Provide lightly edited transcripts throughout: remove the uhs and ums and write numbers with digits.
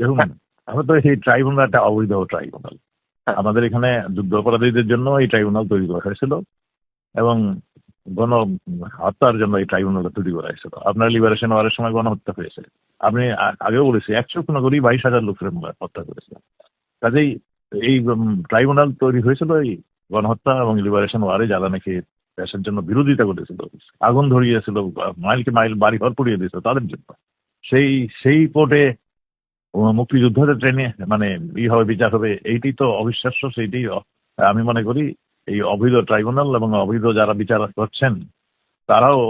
দেখুন, হ্যাঁ, আমরা তো এই ট্রাইব্যুনাল একটা অবৈধ ট্রাইব্যুনাল। হ্যাঁ। আমাদের এখানে যুদ্ধ অপরাধীদের জন্য এই ট্রাইব্যুনাল তৈরি করা হয়েছিল এবং গণ হত্যার জন্য এই ট্রাইব্যুনালটা তৈরি করা হয়েছিল। আপনার লিবারেশন ওয়ারের সময় গণহত্যা হয়েছে। আপনি আগেও বলেছি 100 করেই 22,000 লোকের হত্যা করেছে। কাজেই এই ট্রাইব্যুনাল তৈরি হয়েছিল এই গণহত্যা এবং লিবারেশন ওয়ারে যারা নাকি দেশের জন্য বিরোধিতা করেছিল, আগুন ধরিয়েছিল, মাইলকে মাইল বাড়ি ঘর পুড়িয়ে দিয়েছিল তাদের জন্য। সেই সেই কোর্টে মুক্তিযুদ্ধদের ট্রেনে মানে হবে বিচার হবে, এইটি তো অবিশ্বাস্য। সেইটি আমি মনে করি এই অবৈধ ট্রাইব্যুনাল এবং অবৈধ যারা বিচার করছেন তারাও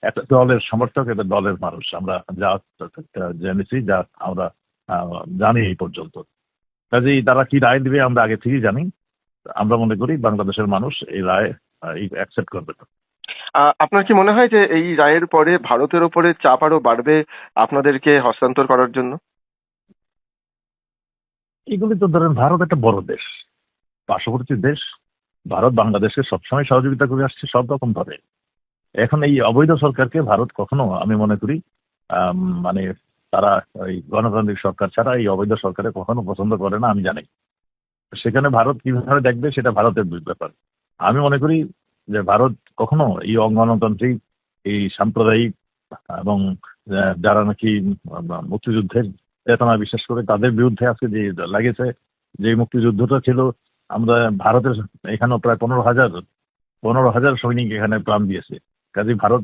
একটা দলের সমর্থক, একটা দলের মানুষ। আমরা যা জেনেছি, যা আমরা জানি এই পর্যন্ত। কাজেই তারা কি রায় দিবে আমরা আগে থেকেই জানি। আমরা মনে করি বাংলাদেশের মানুষ এই রায় অ্যাকসেপ্ট করবে না। আপনার কি মনে হয় যে এই রায়ের পরে ভারতের ওপরে চাপ আরো বাড়বে আপনাদেরকে হস্তান্তর করার জন্য? এগুলি তো ধরেন, ভারত একটা বড় দেশ, পার্শ্ববর্তী দেশ। ভারত বাংলাদেশকে সবসময় সহযোগিতা করে আসছে সব রকম ভাবে। এখন এই অবৈধ সরকারকে ভারত কখনো, আমি মনে করি মানে তারা এই গণতান্ত্রিক সরকার ছাড়া এই অবৈধ সরকারে কখনো পছন্দ করে না, আমি জানি। সেখানে ভারত কিভাবে দেখবে সেটা ভারতের ব্যাপার। আমি মনে করি যে ভারত কখনো এই অগণতান্ত্রিক, এই সাম্প্রদায়িক এবং যারা নাকি মুক্তিযুদ্ধের চেতনা বিশ্বাস করে তাদের বিরুদ্ধে আজকে যে লাগেছে, যে মুক্তিযুদ্ধটা ছিল, আমরা ভারতের এখানেও প্রায় 15,000 সৈনিক এখানে প্রাণ দিয়েছে। কাজে ভারত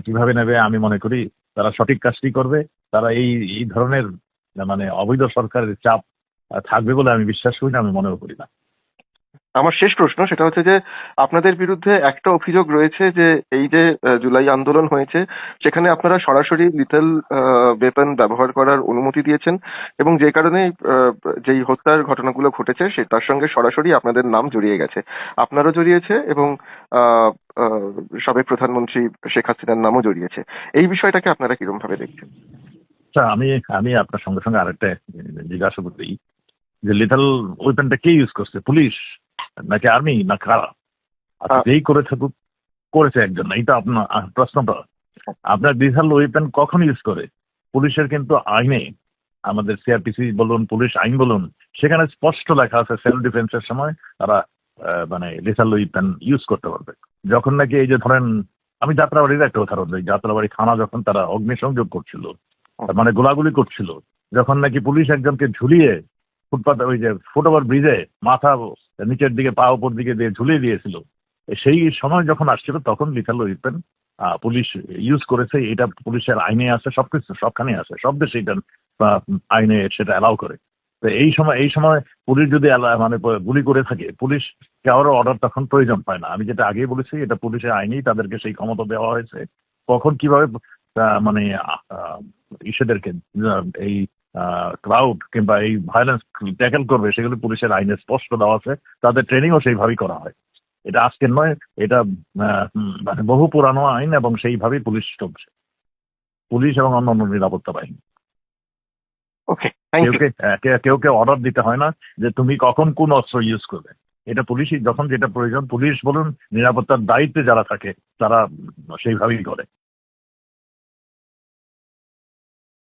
কিভাবে নেবে, আমি মনে করি তারা সঠিক কাজটি করবে। তারা এই এই ধরনের মানে অবৈধ সরকারের চাপ থাকবে বলে আমি বিশ্বাস করি না, আমি মনেও করি না। আমার শেষ প্রশ্ন সেটা হচ্ছে যে আপনাদের বিরুদ্ধে একটা অভিযোগ রয়েছে যে এই যে জুলাই আন্দোলন হয়েছে সেখানে আপনারা সরাসরি লিথেল ওয়েপন ব্যবহার করার অনুমতি দিয়েছেন এবং যে কারণে যেই হত্যার ঘটনাগুলো ঘটেছে তার সঙ্গে সরাসরি আপনাদের নাম জড়িয়ে গেছে, আপনারও জড়িয়েছে এবং আহ, আহ, সাবেক প্রধানমন্ত্রী শেখ হাসিনার নামও জড়িয়েছে। এই বিষয়টাকে আপনারা কিরকম ভাবে দেখছেন? আচ্ছা, আমি আমি আপনার সঙ্গে সঙ্গে আরেকটা জিজ্ঞাসা করতে, যে লিথাল ওয়েপনটা কে ইউজ করছে, পুলিশ নাকি আর্মি না কারা? আচ্ছা, আহ, যেই করেছে একজন, এইটা আপনার প্রশ্নটা। আপনার লিথাল ওয়েপন কখন ইউজ করে? পুলিশের কিন্তু আইনে, আমাদের সিআরপিসি বলুন, পুলিশ আইন বলুন, সেখানে স্পষ্ট লেখা আছে সেলফ ডিফেন্সের সময় তারা মানে লিথাল ওয়েপন ইউজ করতে পারবে। যখন নাকি এই যে ধরেন, আমি যাত্রাবাড়ির একটা উদাহরণ দিই, যাত্রাবাড়ি থানা যখন তারা অগ্নিসংযোগ করছিল, মানে গোলাগুলি করছিল, যখন নাকি পুলিশ একজনকে ঝুলিয়ে ফুটপাথ, ওই যে ফুটওভার ব্রিজে মাথা নিচের দিকে পা উপর দিকে দিয়ে ঝুলিয়ে দিয়েছিল, সেই সময় যখন আসছিল তখন লিথাল ওয়েপন পুলিশ ইউজ করেছে। এটা পুলিশের আইনে আছে, সবকিছু সবখানে আছে, সব দেশে এটা আইনে সেটা অ্যালাউ করে। তো এই সময় পুলিশ যদি মানে গুলি করে থাকে, পুলিশ কারো অর্ডার তখন প্রয়োজন পায় না। আমি যেটা আগেই বলেছি, এটা পুলিশের আইনেই তাদেরকে সেই ক্ষমতা দেওয়া হয়েছে। কখন কিভাবে মানে ইসেদেরকে এই ক্রাউড কিংবা এই ভায়োলেন্স ট্যাকেল করবে, সেগুলো পুলিশের আইনে স্পষ্ট দেওয়া আছে। তাদের ট্রেনিংও সেইভাবেই করা হয়। এটা আজকের নয়, এটা মানে বহু পুরানো আইন এবং সেইভাবেই পুলিশ চলছে, পুলিশ এবং অন্যান্য নিরাপত্তা বাহিনী। ওকে, থ্যাংক ইউ। কেউ কেউ অর্ডার দিতে হয় না যে তুমি কখন কোন অস্ত্র ইউজ করবে। এটা পুলিশই যখন যেটা প্রয়োজন, পুলিশ বলুন, নিরাপত্তার দায়িত্বে যারা থাকে তারা সেইভাবেই করে।